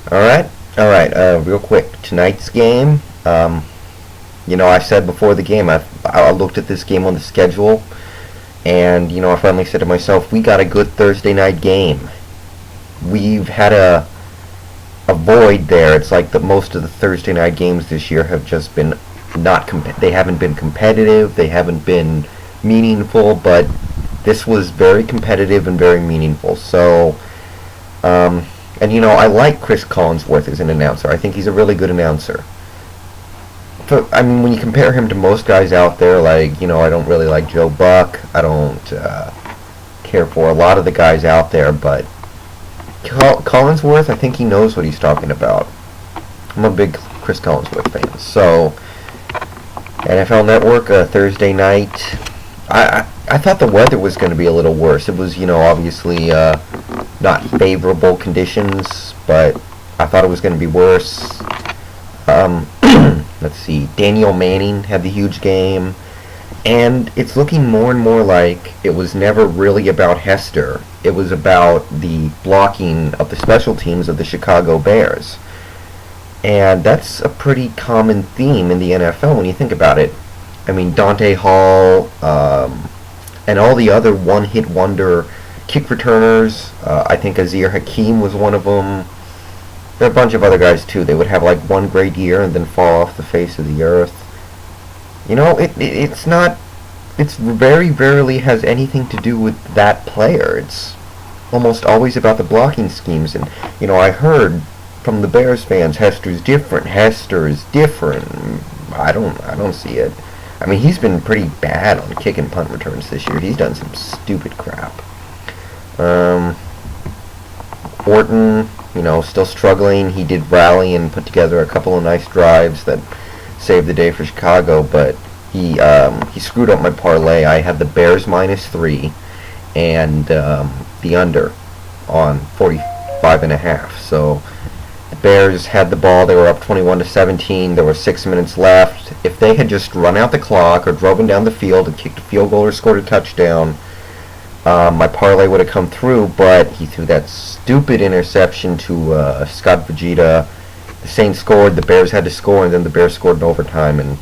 All right. Real quick, tonight's game. I said before the game, I looked at this game on the schedule, and I finally said to myself, we got a good Thursday night game. We've had a void there. It's like the most of the Thursday night games this year have just been they haven't been competitive. They haven't been meaningful, but this was very competitive and very meaningful. So, and I like Chris Collinsworth as an announcer. I think he's a really good announcer. I mean, when you compare him to most guys out there, like, I don't really like Joe Buck. I don't care for a lot of the guys out there, but Collinsworth, I think he knows what he's talking about. I'm a big Chris Collinsworth fan. So, NFL Network, Thursday night. I thought the weather was going to be a little worse. It was, obviously not favorable conditions, but I thought it was going to be worse. Let's see. Daniel Manning had the huge game, and it's looking more and more like it was never really about Hester. It was about the blocking of the special teams of the Chicago Bears. And that's a pretty common theme in the NFL when you think about it. I mean, Dante Hall, and all the other one-hit wonder kick returners. I think Azir Hakim was one of them. There are a bunch of other guys too. They would have like one great year and then fall off the face of the earth. It's not. It's very rarely has anything to do with that player. It's almost always about the blocking schemes. And I heard from the Bears fans, Hester is different. I don't see it. I mean, he's been pretty bad on kick and punt returns this year. He's done some stupid crap. Orton, still struggling. He did rally and put together a couple of nice drives that saved the day for Chicago, but he screwed up my parlay. I had the Bears -3 and the under on 45.5. So the Bears had the ball. They were up 21-17. There were 6 minutes left. If they had just run out the clock or driven down the field and kicked a field goal or scored a touchdown, my parlay would have come through, but he threw that stupid interception to Scott Vegeta. The Saints scored, the Bears had to score, and then the Bears scored in overtime, and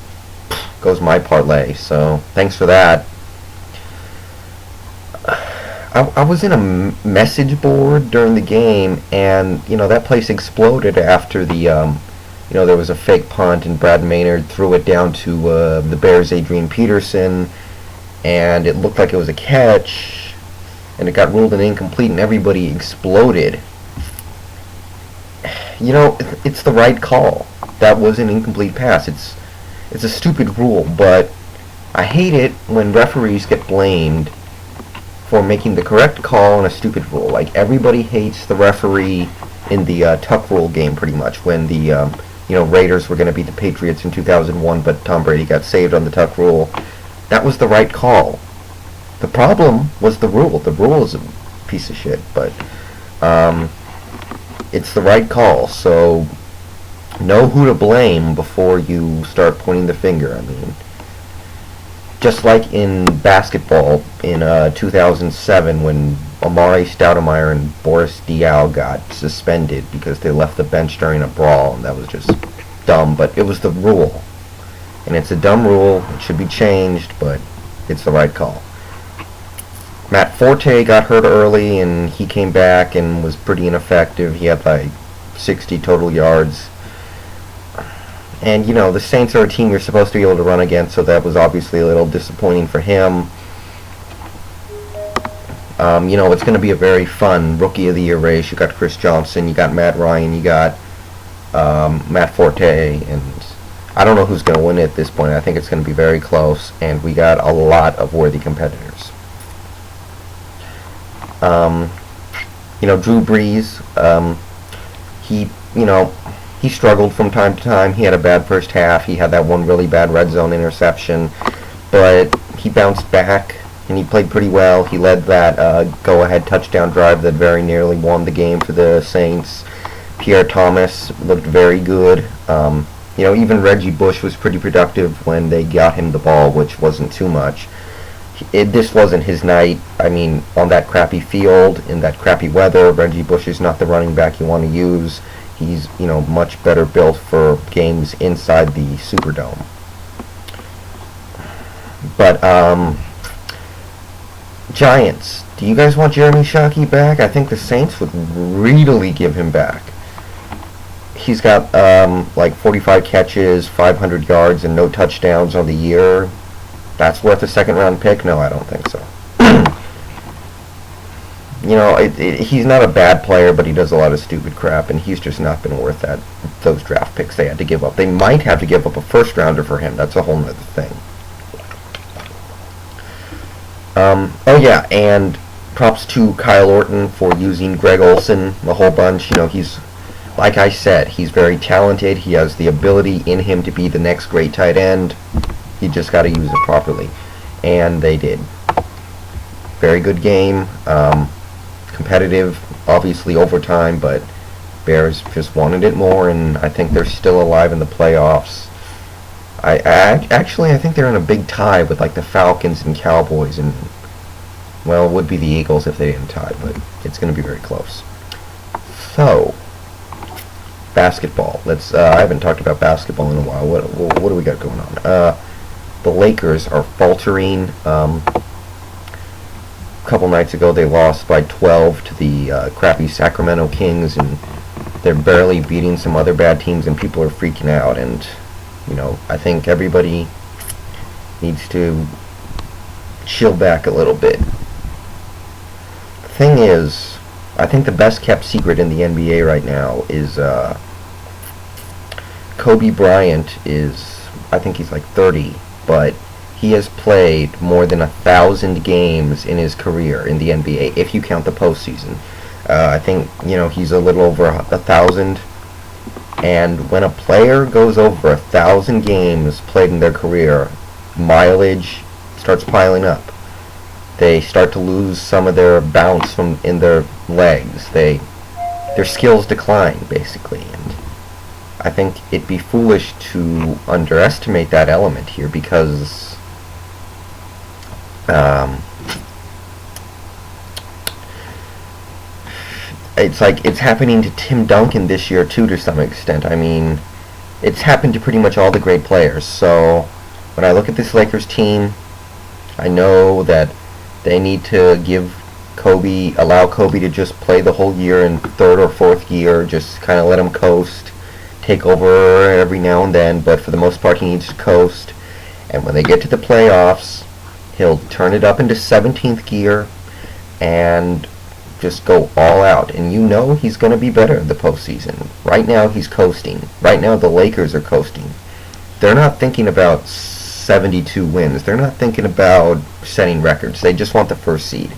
goes my parlay. So thanks for that. I was in a message board during the game, and that place exploded after there was a fake punt, and Brad Maynard threw it down to the Bears' Adrian Peterson, and it looked like it was a catch, and it got ruled an incomplete, and everybody exploded. It's the right call. That was an incomplete pass. It's a stupid rule, but I hate it when referees get blamed for making the correct call on a stupid rule. Like, everybody hates the referee in the Tuck Rule game, pretty much, when the Raiders were going to beat the Patriots in 2001, but Tom Brady got saved on the Tuck Rule. That was the right call. The problem was the rule. The rule is a piece of shit, but it's the right call. So know who to blame before you start pointing the finger. I mean, just like in basketball in 2007 when Amari Stoudemire and Boris Diaw got suspended because they left the bench during a brawl, and that was just dumb, but it was the rule. And it's a dumb rule. It should be changed, but it's the right call. Matt Forte got hurt early, and he came back and was pretty ineffective. He had like 60 total yards. And, the Saints are a team you're supposed to be able to run against, so that was obviously a little disappointing for him. It's going to be a very fun Rookie of the Year race. You got Chris Johnson, you got Matt Ryan, you got Matt Forte, and I don't know who's going to win at this point. I think it's going to be very close, and we got a lot of worthy competitors. Drew Brees, he struggled from time to time. He had a bad first half. He had that one really bad red zone interception, but he bounced back, and he played pretty well. He led that go-ahead touchdown drive that very nearly won the game for the Saints. Pierre Thomas looked very good. Even Reggie Bush was pretty productive when they got him the ball, which wasn't too much. This wasn't his night. I mean, on that crappy field, in that crappy weather, Reggie Bush is not the running back you want to use. He's, much better built for games inside the Superdome. But, Giants. Do you guys want Jeremy Shockey back? I think the Saints would really give him back. He's got, 45 catches, 500 yards, and no touchdowns on the year. That's worth a second-round pick? No, I don't think so. He's not a bad player, but he does a lot of stupid crap, and he's just not been worth those draft picks they had to give up. They might have to give up a first-rounder for him. That's a whole nother thing. And props to Kyle Orton for using Greg Olsen a whole bunch. He's, like I said, he's very talented. He has the ability in him to be the next great tight end. You just got to use it properly. And they did. Very good game. Competitive, obviously overtime, but Bears just wanted it more, and I think they're still alive in the playoffs. I think they're in a big tie with the Falcons and Cowboys, and it would be the Eagles if they didn't tie, but it's going to be very close. So, basketball. I haven't talked about basketball in a while. What do we got going on? The Lakers are faltering. A couple nights ago they lost by 12 to the crappy Sacramento Kings, and they're barely beating some other bad teams, and people are freaking out. And I think everybody needs to chill back a little bit. The thing is, I think the best kept secret in the NBA right now is Kobe Bryant I think he's 30, but he has played more than 1,000 games in his career in the NBA, if you count the postseason. I think, he's a little over 1,000. And when a player goes over 1,000 games played in their career, mileage starts piling up. They start to lose some of their bounce in their legs. Their skills decline, basically. And I think it'd be foolish to underestimate that element here, because it's happening to Tim Duncan this year too, to some extent. I mean, it's happened to pretty much all the great players. So when I look at this Lakers team, I know that they need to allow Kobe to just play the whole year in third or fourth gear, just kind of let him coast, take over every now and then, but for the most part he needs to coast. And when they get to the playoffs, he'll turn it up into 17th gear and just go all out. And he's going to be better in the postseason. Right now he's coasting. Right now the Lakers are coasting. They're not thinking about 72 wins. They're not thinking about setting records. They just want the first seed.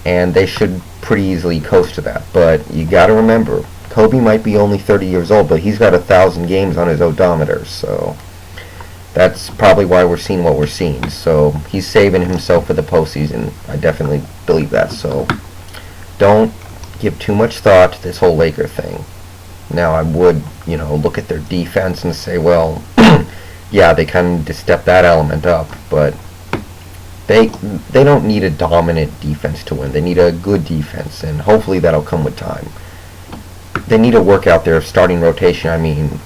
And they should pretty easily coast to that. But you got to remember, Kobe might be only 30 years old, but he's got 1,000 games on his odometer. So that's probably why we're seeing what we're seeing. So he's saving himself for the postseason. I definitely believe that. So don't give too much thought to this whole Laker thing. Now, I would, look at their defense and say, well, yeah, they kind of just step that element up, but they don't need a dominant defense to win. They need a good defense, and hopefully that'll come with time. They need to work out their starting rotation. I mean,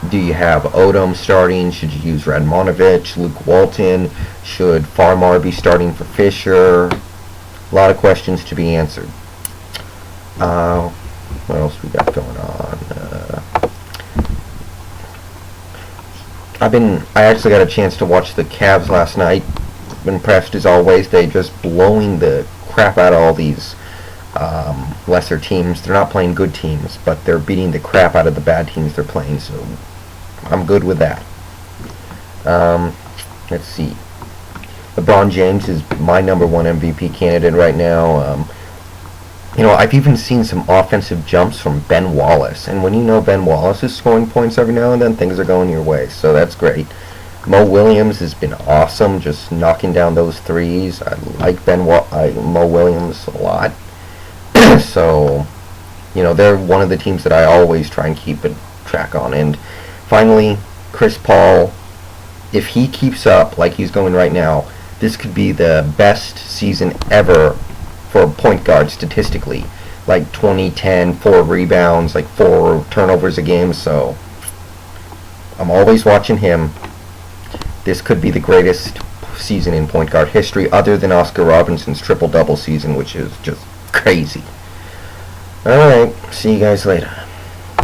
do you have Odom starting? Should you use Radmanovich, Luke Walton? Should Farmar be starting for Fisher? A lot of questions to be answered. What else we got going on? I actually got a chance to watch the Cavs last night. Impressed as always. They just blowing the crap out of all these lesser teams. They're not playing good teams, but they're beating the crap out of the bad teams they're playing, so I'm good with that. Let's see. LeBron James is my number one MVP candidate right now. I've even seen some offensive jumps from Ben Wallace, and when Ben Wallace is scoring points every now and then, things are going your way, so that's great. Mo Williams has been awesome, just knocking down those threes. I like Mo Williams a lot. So, they're one of the teams that I always try and keep a track on. And finally, Chris Paul, if he keeps up like he's going right now, this could be the best season ever for a point guard statistically. like 2010, 4 rebounds, like 4 turnovers a game, so I'm always watching him. This could be the greatest season in point guard history, other than Oscar Robinson's triple-double season, which is just crazy. Alright, see you guys later.